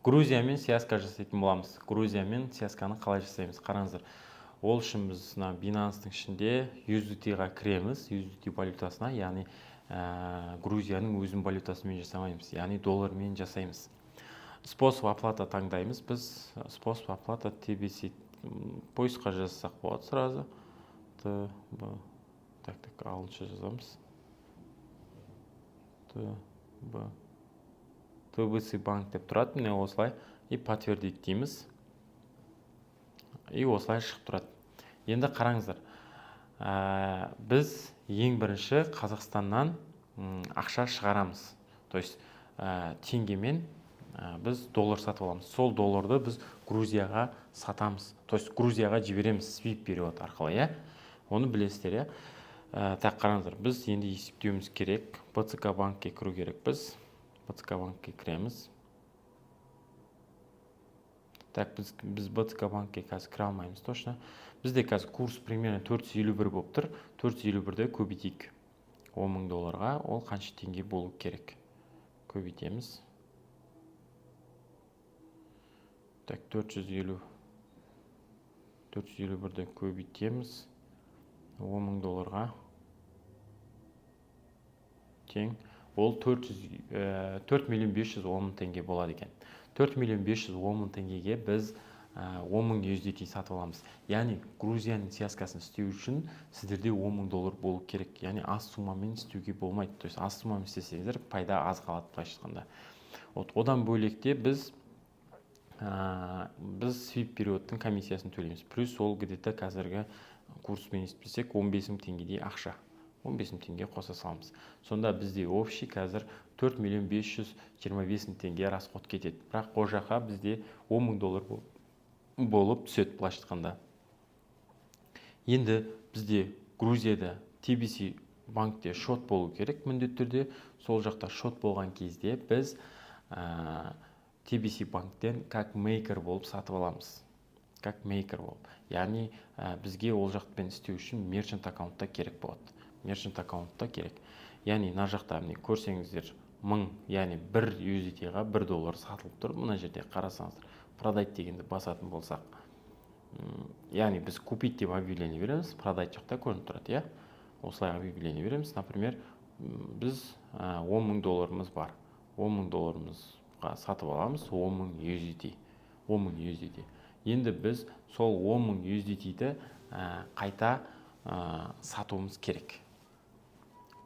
Грузиямен связка жасайтын боламыз. Грузиямен связканы қалай жасаймыз? Қараңыздар. Ол үшін біз Binance-тың ішінде USDT-ға кіреміз, USDT валютасына, яғни Грузияның өзінің валютасымен жасамаймыз, яғни доллармен жасаймыз. Способ оплата таңдаймыз. Біз способ оплата TBC поисққа жазсақ болады сразу. Так, алтыншы жазамыз. TBC банк деп тұрады, міне осылай, и подтвердить дейміз. И осылай шығып тұрады. Енді қараңыздар, біз ең бірінші Қазақстаннан ақша шығарамыз. То есть теңгемен біз доллар сатып аламыз. Сол долларды біз Грузияға сатамыз. То есть Грузияға жібереміз свип перевод арқылы, иә? Оны білесіздер, иә? Так, қараңыздар, біз енді есептеуіміз керек. БЦК банкке кіру керек біз. БЦК банкке кіреміз. Так, біз БЦК банкке қазір кіре алмаймыз, точно. Бізде қазір курс примерно 451 болып тұр. 451-ді көбейтейік. 10 000 долларға ол қанша теңге болу керек? Көбейтеміз. Так, 451-ді көбейтеміз. 10 000 долларға тең. Ол 4 510 000 теңге болады екен. 4 510 000 теңгеге біз 10 000 USDT сатып аламыз. Яғни Грузияның связкасын істеу үшін сіздерде 10 000 доллар болу керек. Яғни аз суммамен істеуге болмайды. То есть аз суммамен істесеңіздер пайда аз қалады былайша айтқанда. Одан бөлекте біз свип переводтың комиссиясын төлейміз. Плюс ол где-то қазіргі курспен есептесек 15 000 теңгедей ақша. 15 000 теңге қоса саламыз. Сонда бізде общий қазір 4 525 000 теңге расход кетеді. Бірақ ол жаққа бізде 10 000 доллар болып түседі былайша айтқанда. Енді бізде Грузияда TBC банкте шот болу керек міндетті түрде. Сол жақта шот болған кезде біз TBC банктен как мейкер болып сатып аламыз. Как мейкер болып. Яғни бізге ол жақтан істеу үшін мерчант аккаунтта керек болады. Мерчант аккаунтта керек. Яғни мына жақта міне көрсеңіздер 1000, яғни 1 USDT-ға 1 доллар сатылып тұр. Мына жерде қарасаңыздар, продать дегенді басатын болсақ, яғни біз купить деп объявление береміз, продать жақта көрініп тұрады, иә? Осылай объявление береміз. Например, біз 10 000 долларымыз бар. 10 000 долларымызға сатып аламыз 10 000 USDT. 10 000 USDT. Енді біз сол 10 000 USDT-ді қайта сатуымыз керек.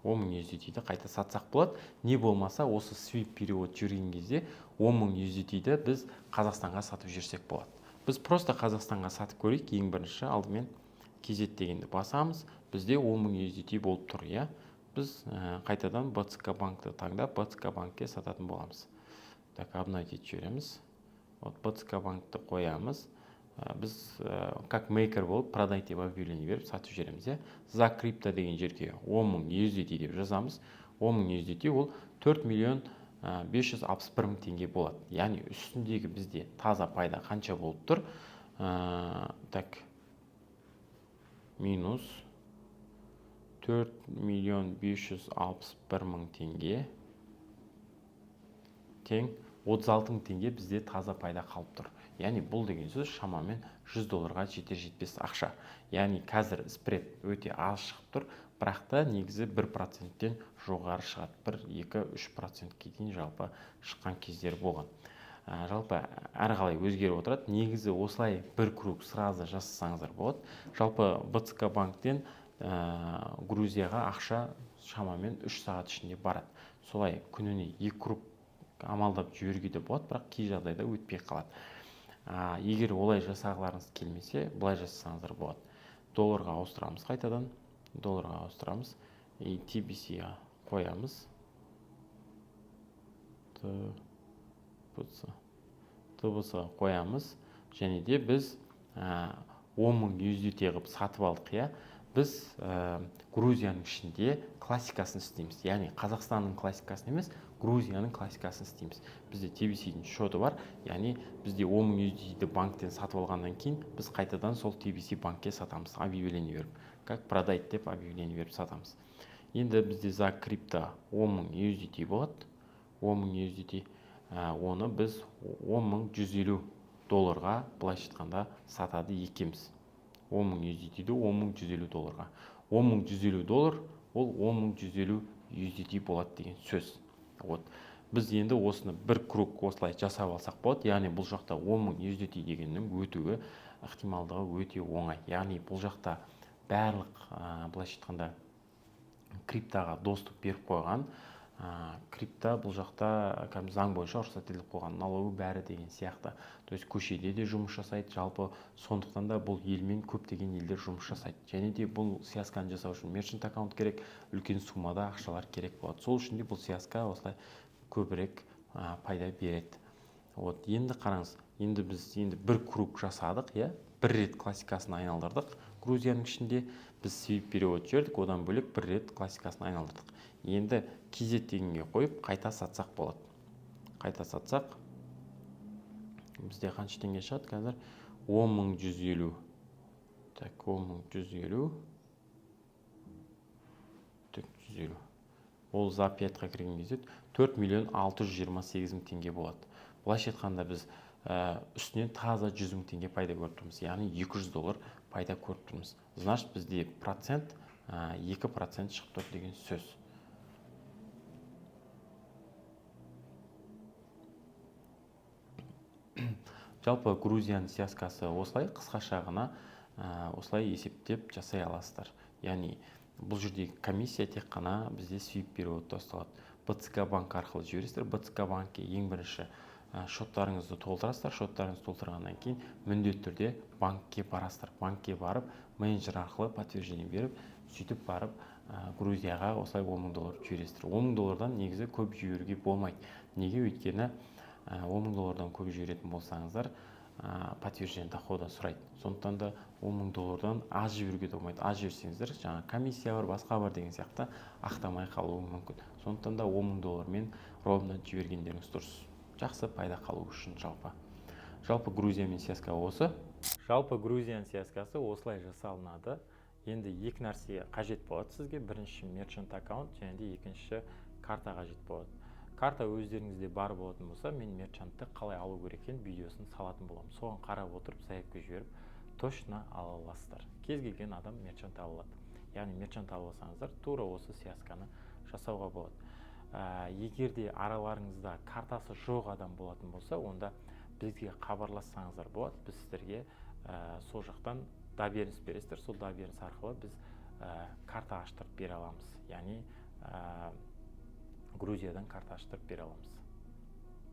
10 000 USDT-ді қайта сатсақ болады. Не болмаса осы свип перевод жүрген кезде 10 000 USDT-ді біз Қазақстанға сатып жүрсек болады. Біз просто Қазақстанға сатып көрейік. Ең бірінші алдымен кезет дегенді басамыз. Бізде 10 000 USDT болып тұр, иә? Біз қайтадан БЦК банкты таңдап, БЦК банкке сататын боламыз. Так, обновить жібереміз. БЦК банкты қоямыз. Біз как мейкер болып продать деп объявление беріп сатып жібереміз. За крипто деген жерге 10 000 USDT деп жазамыз. 10 000 USDT ол 4 561 000 теңге болады. Яғни үстіндегі бізде таза пайда қанша болып тұр? Так, минус 4 561 000 теңге тең 36 000 теңге бізде таза пайда қалып тұр. Яғни бұл деген сөз шамамен 100 долларға жетер-жетпес ақша. Яғни қазір спред өте аз шығып тұр, бірақ та негізі 1%-тен жоғары шығады. 1-2-3%-ке дейін жалпы шыққан кездер болған. Жалпы әрқалай өзгеріп отырады. Негізі осылай бір круг сразу жасасаңыздар болады. Жалпы БЦК банктен Грузияға ақша шамамен 3 сағат ішінде барады. Солай күніне 2 круг амалдап жіберуге де болады, бірақ кей жағдайда өтпей қалады. Егер олай жасағыларыңыз келмесе, былай жасасаңыздар болады. Долларға ауыстырамыз қайтадан. Долларға ауыстырамыз. И TBC-ға қоямыз. TBC-ға қоямыз. Және де біз 10 000 USDT ғып сатып алдық, иә? Біз Грузияның ішінде классикасын істейміз. Яғни Қазақстанның классикасын емес, Грузияның классикасын істейміз. Бізде TBC-дің шоты бар. Яғни бізде 10 000 USDT-ді банктен сатып алғаннан кейін біз қайтадан сол TBC банкке сатамыз. Объявление беріп. Как продать деп объявление беріп сатамыз. Енді бізде за крипто 10 000 USDT болады. 10 000 USDT. оны біз 10.150 долларға былайша айтқанда сатады екеміз. 10.000 USDT-ді 10.150 долларға. 10.150 доллар ол 10.150 USDT болады деген сөз. Біз енді осыны бір круг осылай жасап алсақ болады. Яғни бұл жақта 10.000 USDT дегеннің өтуі ықтималдығы өте оңай. Яғни бұл жақта барлық былайша айтқанда криптаға доступ беріп қойған, крипта бұл жақта заң бойынша рұқсат етіліп қойған, налогі бәрі деген сияқты. То есть көшеде де жұмыс жасайды, жалпы сондықтан да бұл елмен көптеген елдер жұмыс жасайды. Және де бұл связканы жасау үшін мерчант аккаунт керек, үлкен суммада ақшалар керек болады. Сол үшін де бұл связка осылай көбірек пайда береді. Енді қараңыз, енді біз бір круг жасадық, бір рет классикасын айналдырдық. Грузияның ішінде біз свип перевод жібердік, одан бөлек бір рет классикасын айналдырдық. Енді KZ дегенге қойып қайта сатсақ болады. Қайта сатсақ, бізде қанша теңге шығады қазір? 10.150. Так, 10.150. Так, 150. Ол за 5-қа кірген кезде 4.628.000 теңге болады. Былайша айтқанда біз үстінен таза 100.000 теңге пайда көріп тұрмыз. Яғни 200 доллар пайда көріп тұрмыз. Значит, бізде процент 2% шығып тұр деген сөз. Жалпы Грузияның связкасы осылай қысқаша ғана осылай есептеп жасай аласыздар. Яғни бұл жердегі комиссия тек қана бізде свип переводта ұсталады. БЦК банк арқылы жібересіздер. БЦК банкке ең бірінші шоттарыңызды толтырасыздар. Шоттарыңызды толтырғаннан кейін міндетті түрде банкке барасыздар. Банкке барып, менеджер арқылы подтверждение беріп, сөйтіп барып Грузияға осылай 10.000 доллар жібересіздер. 10.000 доллардан негізі көп жіберуге болмайды. Неге? Өйткені 10.000 доллардан көп жіберетін болсаңыздар, подтверждение дохода сұрайды. Сондықтан да 10.000 доллардан аз жіберуге болмайды. Аз жіберсеңіздер, жаңа комиссия бар, басқа бар деген сияқты ақтамай қалуы мүмкін. Сондықтан да 10.000 доллармен ровно жібергендеріңіз дұрыс. Жақсы пайда қалу үшін жалпы Грузиямен связка осы. Жалпы Грузияның связкасы осылай жасалынады. Енді екі нәрсе қажет болады сізге. Бірінші мерчант аккаунт, және де екінші карта қажет болады. Карта өздеріңізде бар болатын болса, мен мерчантты қалай алу керек екенін видеосын салатын боламын. Соған қарап отырып, заявка жіберіп, точно ала аласыздар. Кез келген адам мерчант ала алады. Яғни мерчант алып алсаңыздар, тура осы связканы жасауға болады. Егер де араларыңызда картасы жоқ адам болатын болса, онда бізге хабарлассаңыздар болады. Біз сіздерге сол жақтан доверенность бересіздер. Сол доверенность арқылы біз карта аштырып бере аламыз. Яғни Грузиядан карта аштырып бере аламыз.